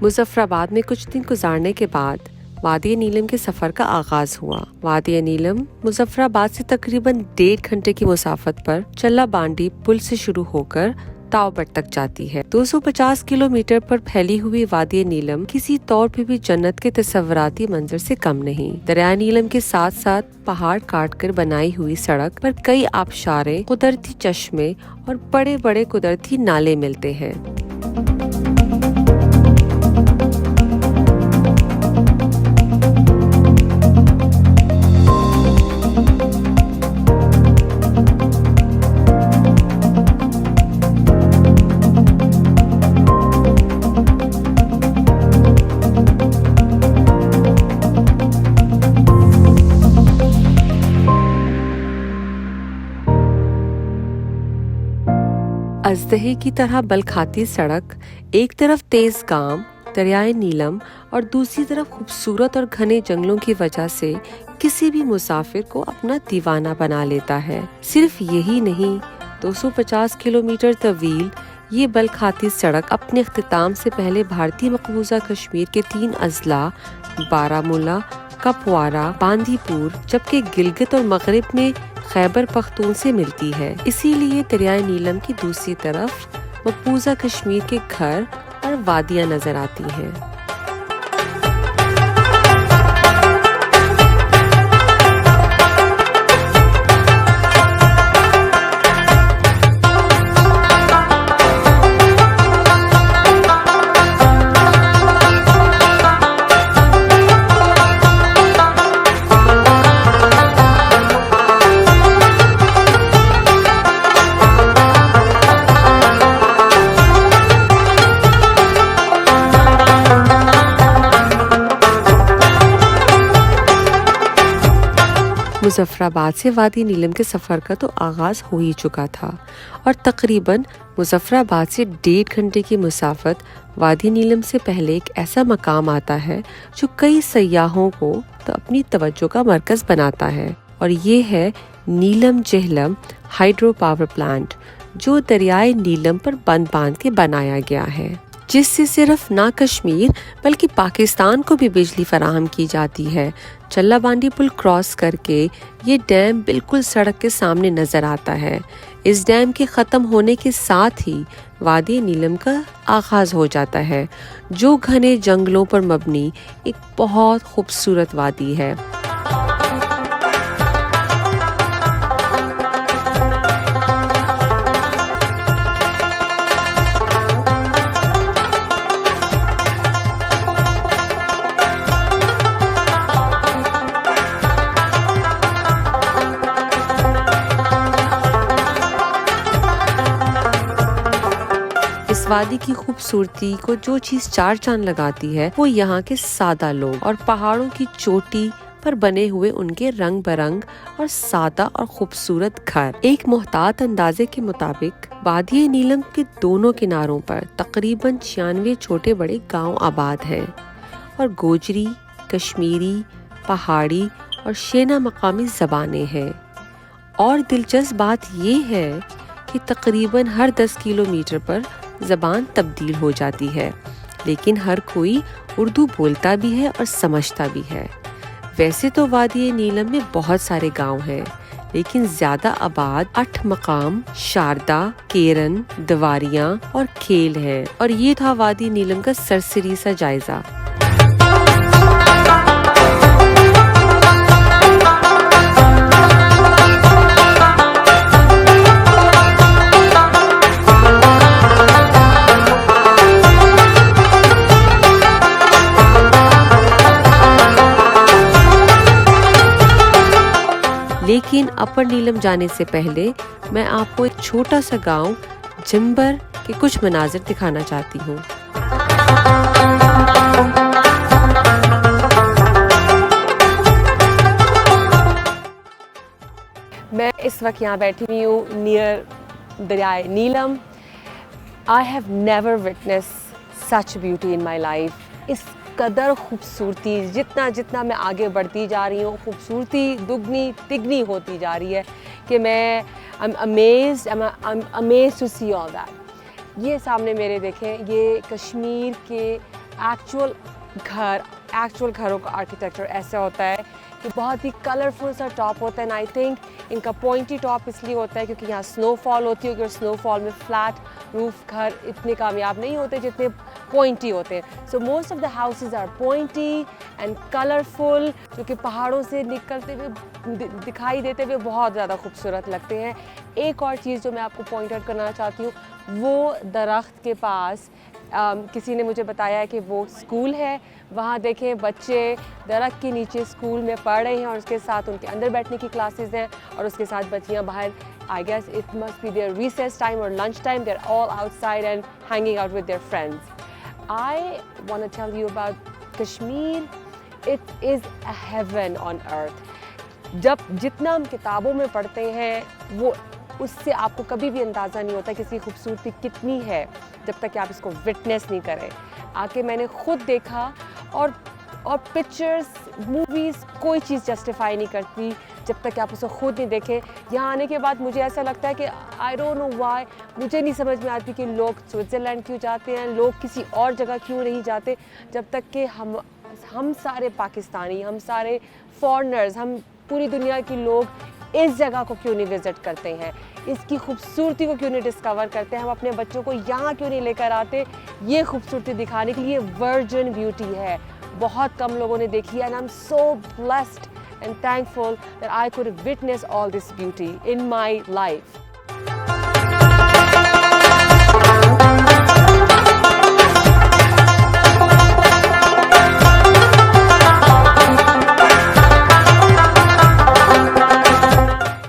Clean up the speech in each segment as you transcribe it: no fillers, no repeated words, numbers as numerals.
मुजफ्फराबाद में कुछ दिन गुजारने के बाद वादी नीलम के सफ़र का आगाज हुआ। वादी नीलम मुजफ्फराबाद से तकरीबन 1.5 घंटे की मुसाफत पर चल्ला बांडी पुल से शुरू होकर तावबट तक जाती है। 250 किलोमीटर पर फैली हुई वादी नीलम किसी तौर पे भी जन्नत के तस्वराती मंजर से कम नहीं। दरिया नीलम के साथ साथ पहाड़ काट कर बनाई हुई सड़क पर कई आबशारें, कुदरती चश्मे और बड़े बड़े कुदरती नाले मिलते हैं। अजदहे की तरह बलखाती सड़क, एक तरफ तेज गांव दरियाए नीलम और दूसरी तरफ खूबसूरत और घने जंगलों की वजह से किसी भी मुसाफिर को अपना दीवाना बना लेता है। सिर्फ यही नहीं, 250 किलोमीटर तवील ये बलखाती सड़क अपने इख्तिताम से पहले भारतीय मकबूजा कश्मीर के 3 अजला बारामूला, कपवारा, बांदीपुर, जबकि गिलगित और मगरिब में खैबर पख्तून से मिलती है। इसीलिए दरियाए नीलम की दूसरी तरफ मकबूजा कश्मीर के घर और वादियां नजर आती हैं। मुजफ्फराबाद से वादी नीलम के सफ़र का तो आगाज़ हो ही चुका था और तकरीबन मुजफ्फराबाद से 1.5 घंटे की मुसाफत वादी नीलम से पहले एक ऐसा मकाम आता है जो कई सयाहों को तो अपनी तवज्जो का मरकज़ बनाता है, और ये है नीलम जेहलम हाइड्रो पावर प्लांट, जो दरियाए नीलम पर बंद बांध के बनाया गया है, जिससे सिर्फ ना कश्मीर बल्कि पाकिस्तान को भी बिजली फराहम की जाती है। चल्ला बांडी पुल क्रॉस करके ये डैम बिल्कुल सड़क के सामने नजर आता है। इस डैम के ख़त्म होने के साथ ही वादी नीलम का आगाज हो जाता है, जो घने जंगलों पर मबनी एक बहुत खूबसूरत वादी है। इस वादी की खूबसूरती को जो चीज 4 चांद लगाती है वो यहाँ के सादा लोग और पहाड़ों की चोटी पर बने हुए उनके रंग बरंग और सादा और खूबसूरत घर। एक मोहतात अंदाजे के मुताबिक वादी नीलम के दोनों किनारों पर तकरीबन 96 छोटे बड़े गांव आबाद हैं और गोजरी, कश्मीरी, पहाड़ी और शेना मकामी जबानें हैं। और दिलचस्प बात ये है कि तकरीबन हर 10 किलोमीटर पर ज़बान तब्दील हो जाती है, लेकिन हर कोई उर्दू बोलता भी है और समझता भी है। वैसे तो वादी नीलम में बहुत सारे गांव हैं, लेकिन ज़्यादा आबाद 8 मकाम शारदा, केरन, दवारियां और खेल हैं। और ये था वादी नीलम का सरसरी सा जायजा। लेकिन अपर नीलम जाने से पहले मैं आपको एक छोटा सा गांव जिम्बर के कुछ मनाजिर दिखाना चाहती हूँ। मैं इस वक्त यहाँ बैठी हुई हूँ नियर दरियाए Neelam. I have never witness such beauty in my life. इस कदर खूबसूरती, जितना जितना मैं आगे बढ़ती जा रही हूँ खूबसूरती दुगनी तिगनी होती जा रही है कि मैं I'm amazed to see all that। ये सामने मेरे देखें, ये कश्मीर के एक्चुअल घरों का आर्किटेक्चर ऐसा होता है कि बहुत ही कलरफुल सा टॉप होता है। एंड आई थिंक इनका पॉइंटी टॉप इसलिए होता है क्योंकि यहाँ स्नोफॉल होती है, क्योंकि स्नोफॉल में फ्लैट रूफ घर इतने कामयाब नहीं होते जितने पॉइंटी होते हैं। So most of the houses are pointy and colourful, जो कि पहाड़ों से निकलते हुए दिखाई देते हुए बहुत ज़्यादा खूबसूरत लगते हैं। एक और चीज़ जो मैं आपको पॉइंट आउट करना चाहती हूँ, वो दरख्त के पास किसी ने मुझे बताया है कि वो स्कूल है। वहाँ देखें बच्चे दरख्त के नीचे स्कूल में पढ़ रहे हैं और उसके साथ उनके अंदर बैठने की क्लासेस हैं और उसके साथ बच्चियाँ बाहर, I guess it must be their recess time और lunch time, they are all outside and hanging out with their friends. I want to tell you about Kashmir, it is a heaven on earth. जब जितना हम किताबों में पढ़ते हैं वो उससे आपको कभी भी अंदाज़ा नहीं होता कि इसकी खूबसूरती कितनी है जब तक कि आप इसको विटनेस नहीं करें। आके मैंने खुद देखा और पिक्चर्स, मूवीज़, कोई चीज़ जस्टिफाई नहीं करती जब तक कि आप उसको खुद नहीं देखें। यहाँ आने के बाद मुझे ऐसा लगता है कि आई डोंट नो व्हाई, मुझे नहीं समझ में आती कि लोग स्विट्ज़रलैंड क्यों जाते हैं, लोग किसी और जगह क्यों नहीं जाते, जब तक कि हम सारे पाकिस्तानी, हम सारे फॉरेनर्स, हम पूरी दुनिया के लोग इस जगह को क्यों नहीं विज़िट करते हैं, इसकी खूबसूरती को क्यों नहीं डिस्कवर करते हैं, हम अपने बच्चों को यहाँ क्यों नहीं लेकर आते ये खूबसूरती दिखाने के लिए। वर्जिन ब्यूटी है, बहुत कम लोगों ने देखी है। And I am so blessed and thankful that I could witness all this beauty in my life.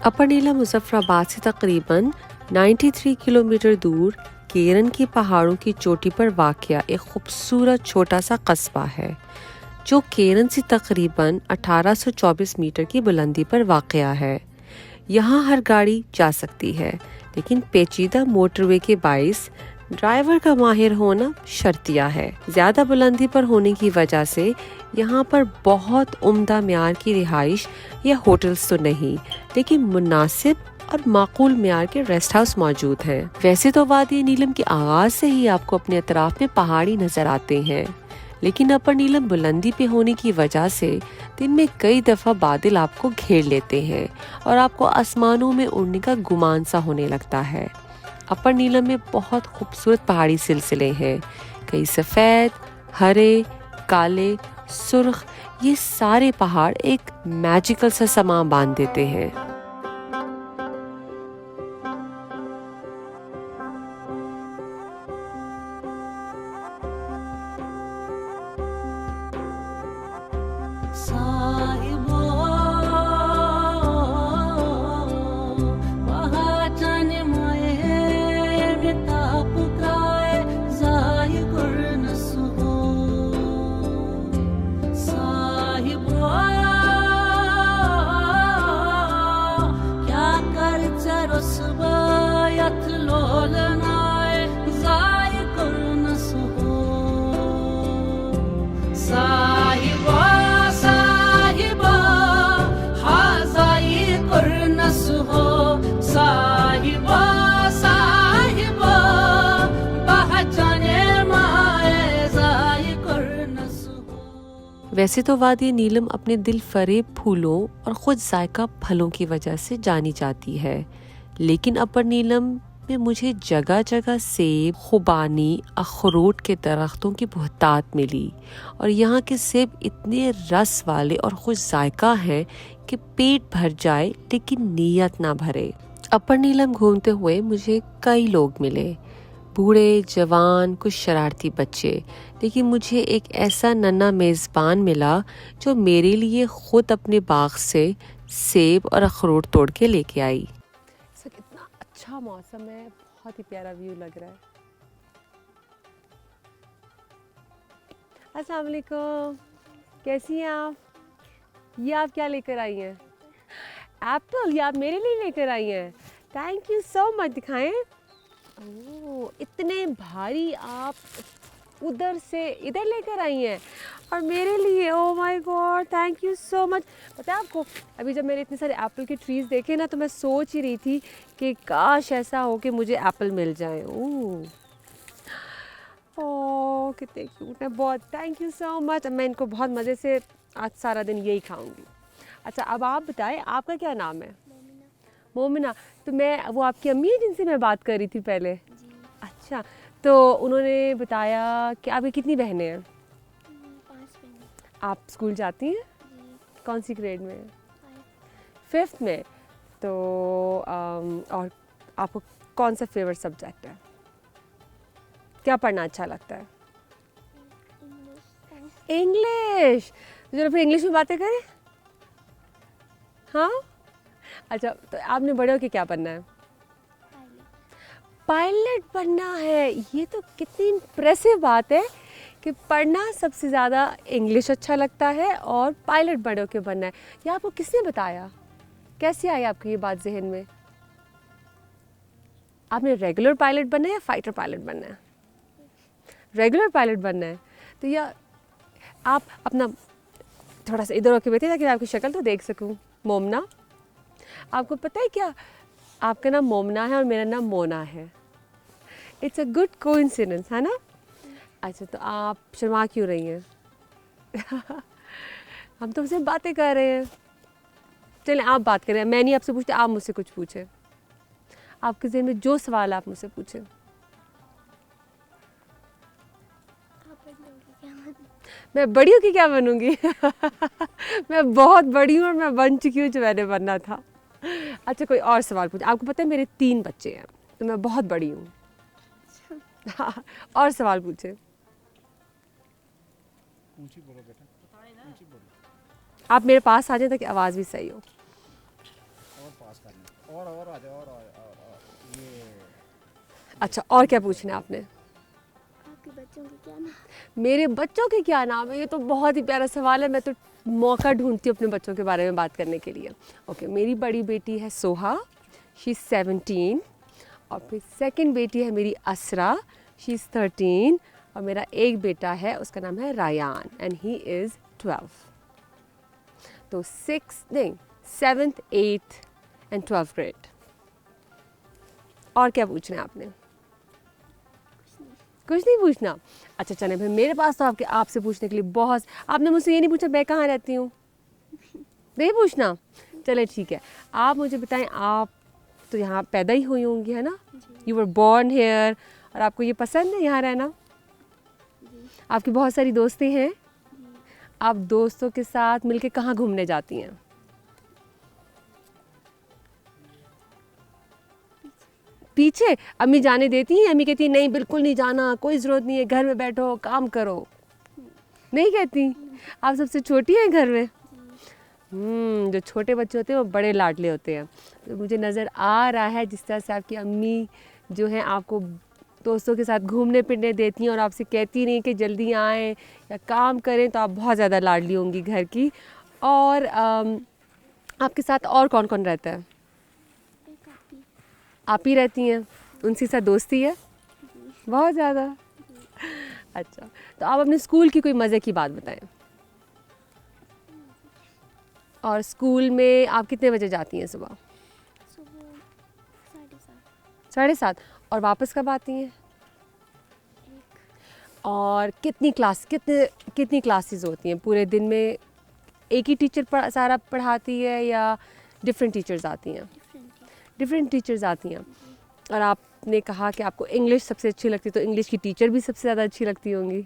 Upper Neela Muzaffarabad से तकरीबन 93 किलोमीटर दूर केरन की पहाड़ों की चोटी पर वाक़या एक खूबसूरत छोटा सा कस्बा है जो केरन से तकरीबन 1824 मीटर की बुलंदी पर वाक़या है। यहाँ हर गाड़ी जा सकती है, लेकिन पेचीदा मोटरवे के बाइस ड्राइवर का माहिर होना शर्तिया है। ज़्यादा बुलंदी पर होने की वजह से यहाँ पर बहुत उम्दा म्यार की रिहाइश या होटल्स तो नहीं, लेकिन मुनासिब और माकूल म्यार के रेस्ट हाउस मौजूद हैं। वैसे तो वादी नीलम के आगाज से ही आपको अपने अतराफ में पहाड़ी नजर आते हैं, लेकिन अपर नीलम बुलंदी पे होने की वजह से दिन में कई दफा बादल आपको घेर लेते हैं और आपको आसमानों में उड़ने का गुमान सा होने लगता है। अपर नीलम में बहुत खूबसूरत पहाड़ी सिलसिले हैं, कई सफ़ेद, हरे, काले, सुर्ख, ये सारे पहाड़ एक मैजिकल सा समा बांध देते हैं। वैसे तो वादी नीलम अपने दिल फरेब फूलों और खुद जायका फलों की वजह से जानी जाती है, लेकिन अपर नीलम में मुझे जगह जगह सेब, खुबानी, अखरोट के दरख्तों की बहुतात मिली और यहाँ के सेब इतने रस वाले और खुद जायका हैं कि पेट भर जाए लेकिन नीयत ना भरे। अपर नीलम घूमते हुए मुझे कई लोग मिले, बूढ़े, जवान, कुछ शरारती बच्चे, लेकिन मुझे एक ऐसा नन्हा मेज़बान मिला जो मेरे लिए खुद अपने बाग से सेब और अखरोट तोड़ के लेके आई। इस वक्त इतना अच्छा मौसम है, बहुत ही प्यारा व्यू लग रहा है। अस्सलाम वालेकुम, कैसी हैं आप? ये आप क्या लेकर आई हैं? एप्पल, ये आप मेरे लिए लेकर आई हैं? Thank you so much. दिखाएं। ओह, इतने भारी आप उधर से इधर लेकर आई हैं और मेरे लिए, oh my God, thank you so much. पता है आपको, अभी जब मैंने इतने सारे एप्पल के ट्रीज़ देखे ना, तो मैं सोच ही रही थी कि काश ऐसा हो कि मुझे एप्पल मिल जाए। ओह ओह कितने क्यूट है, बहुत थैंक यू सो मच। मैं इनको बहुत मज़े से आज सारा दिन यही खाऊंगी। अच्छा अब आप बताएं आपका क्या नाम है? मोमिना। तो मैं वो आपकी अम्मी है जिनसे मैं बात कर रही थी पहले? जी। अच्छा तो उन्होंने बताया कि आपकी कितनी बहनें हैं? 5 बहनें। आप स्कूल जाती हैं? जी। कौन सी ग्रेड में? 5। 5th में। तो और आपको कौन सा फेवरेट सब्जेक्ट है? क्या पढ़ना अच्छा लगता है? इंग्लिश। इंग्लिश। तो चलो फिर इंग्लिश में बातें करें। हाँ अच्छा तो आपने बड़े होके क्या बनना है? पायलट बनना है। ये तो कितनी इम्प्रेसिव बात है कि पढ़ना सबसे ज़्यादा इंग्लिश अच्छा लगता है और पायलट बड़े होके बनना है। ये आपको किसने बताया? कैसे आई आपको ये बात जहन में? आपने रेगुलर पायलट बनना है या फाइटर पायलट बनना है? रेगुलर पायलट बनना है। तो या आप अपना थोड़ा सा इधर होके बैठिए ताकि मैं आपकी शक्ल तो देख सकूं। मोमना, आपको पता है क्या आपका नाम मोमना है और मेरा नाम मोना है? इट्स अ गुड कोइंसिडेंस है ना? अच्छा तो आप शर्मा क्यों रही हैं? हम तो सिर्फ बातें कर रहे हैं। चलें आप बात करें, मैं नहीं आपसे पूछती, आप मुझसे कुछ पूछें। आपके ज़हन में जो सवाल आप मुझसे पूछें। मैं बड़ी हूँ कि क्या बनूंगी? मैं बहुत बड़ी हूँ और मैं बन चुकी हूँ जो मैंने बनना था। अच्छा कोई और सवाल पूछ। आपको पता है मेरे 3 बच्चे हैं तो मैं बहुत बड़ी हूँ। और सवाल पूछे। ऊंची बोलो बेटा, ऊंची बोलो। आप मेरे पास आ जाए ताकि आवाज़ भी सही हो। और पास करना और आ जाओ और ये अच्छा और क्या पूछना है आपने? आपके बच्चों के क्या नाम? मेरे बच्चों के क्या नाम है? ये तो बहुत ही प्यारा सवाल है। मैं तो मौका ढूंढती हूँ अपने बच्चों के बारे में बात करने के लिए। ओके मेरी बड़ी बेटी है सोहा, शी इज़ 17। और फिर सेकंड बेटी है मेरी असरा, शी इज़ 13। और मेरा एक बेटा है उसका नाम है रायान एंड ही इज़ 12। तो 7th 8th and 12th grade. और क्या पूछना है आपने? कुछ नहीं पूछना। अच्छा चलें फिर मेरे पास तो आपसे पूछने के लिए बहुत। आपने मुझसे ये नहीं पूछा मैं कहाँ रहती हूँ? नहीं पूछना। चले ठीक है आप मुझे बताएं, आप तो यहाँ पैदा ही हुई होंगी है ना? You were born hair. और आपको ये पसंद है यहाँ रहना? आपकी बहुत सारी दोस्ती हैं? आप दोस्तों के साथ मिलके कहाँ घूमने जाती हैं? पीछे। अम्मी जाने देती हैं? अम्मी कहती हैं नहीं बिल्कुल नहीं जाना, कोई ज़रूरत नहीं है, घर में बैठो काम करो। नहीं कहती? आप सबसे छोटी हैं घर में? जो छोटे बच्चे होते हैं वो बड़े लाडले होते हैं। तो मुझे नज़र आ रहा है जिस तरह से आपकी अम्मी जो हैं आपको दोस्तों के साथ घूमने फिरने देती हैं और आपसे कहती नहीं कि जल्दी आएँ या काम करें, तो आप बहुत ज़्यादा लाडली होंगी घर की। और आपके साथ और कौन कौन रहता है? एक आपी। आप ही रहती हैं? उनके साथ दोस्ती है बहुत ज़्यादा? अच्छा तो आप अपने स्कूल की कोई मज़े की बात बताएं। और स्कूल में आप कितने बजे जाती हैं सुबह? सुबह 7:30। 7:30। और वापस कब आती हैं? 1। और कितनी क्लासेस होती हैं पूरे दिन में? एक ही टीचर सारा पढ़ाती है या डिफरेंट टीचर्स आती हैं? डिफरेंट टीचर्स आती हैं। और आपने कहा कि आपको इंग्लिश सबसे अच्छी लगती है, तो इंग्लिश की टीचर भी सबसे ज़्यादा अच्छी लगती होंगी।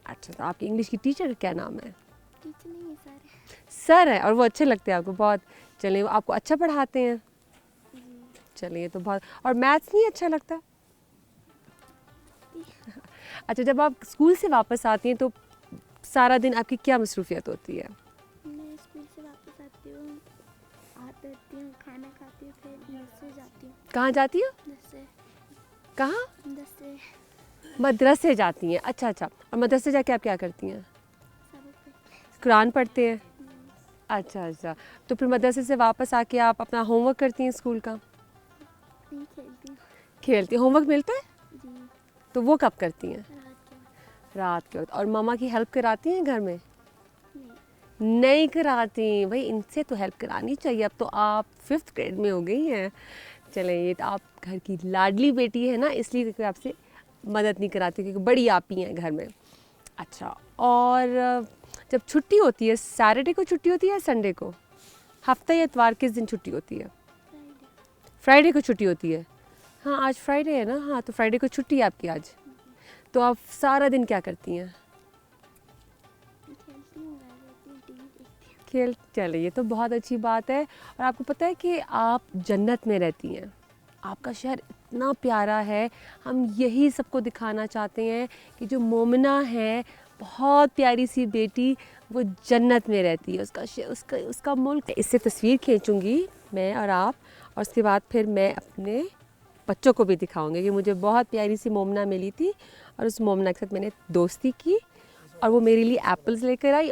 अच्छा तो आपकी इंग्लिश की टीचर का क्या नाम है? टीचर नहीं है, सर है। सर है और वो अच्छे लगते हैं आपको बहुत? चलिए वो आपको अच्छा पढ़ाते हैं? चलिए तो बहुत। और मैथ्स नहीं अच्छा लगता? अच्छा जब आप स्कूल से वापस आती हैं तो सारा दिन आपकी क्या मसरूफियत होती है? मैं स्कूल से वापस आती हूँ, आती हूँ, खाना खाती हूँ, फिर मदरसे जाती हूँ। कहाँ जाती हो? मदरसे। कहाँ? मदरसे। मदरसे जाती हैं। अच्छा अच्छा। और मदरसे जाके आप क्या करती हैं? सबक पढ़ती कुरान पढ़ते हैं? हूँ। अच्छा अच्छा। तो फिर मदरसे से वापस आके आप अपना होमवर्क करती हैं स्कूल का? नहीं खेलती हूँ। खेलती हैं? होमवर्क मिलता है जी। तो वो कब करती हैं? रात के। रात के वक्त। और मम्मा की हेल्प कराती हैं घर में? नहीं। नहीं कराती भाई, इनसे तो हेल्प करानी चाहिए। अब तो आप 5th ग्रेड में हो गई हैं। चलें ये तो आप घर की लाडली बेटी है ना, इसलिए कोई आपसे मदद नहीं कराती क्योंकि बड़ी आपी हैं घर में। अच्छा, और जब छुट्टी होती है, सैटरडे को छुट्टी होती है या संडे को? हफ्ते या इतवार किस दिन छुट्टी होती है? फ्राइडे को छुट्टी होती है। हाँ, आज फ्राइडे है ना। हाँ, तो फ्राइडे को छुट्टी है आपकी आज। तो आप सारा दिन क्या करती हैं? खेलती हूँ, मैं रहती हूँ, टीवी देखती हूँ। खेल। चलिए, ये तो बहुत अच्छी बात है। और आपको पता है कि आप जन्नत में रहती हैं। आपका शहर इतना प्यारा है। हम यही सबको दिखाना चाहते हैं कि जो मोमिना है, बहुत प्यारी सी बेटी, वो जन्नत में रहती है। उसका मुल्क। इससे तस्वीर खींचूंगी मैं और आप, और उसके बाद फिर मैं अपने बच्चों को भी दिखाऊंगी कि मुझे बहुत प्यारी सी मोमिना मिली थी और उस मोमिना के साथ मैंने दोस्ती की और वो मेरे लिए एप्पल्स लेकर आई।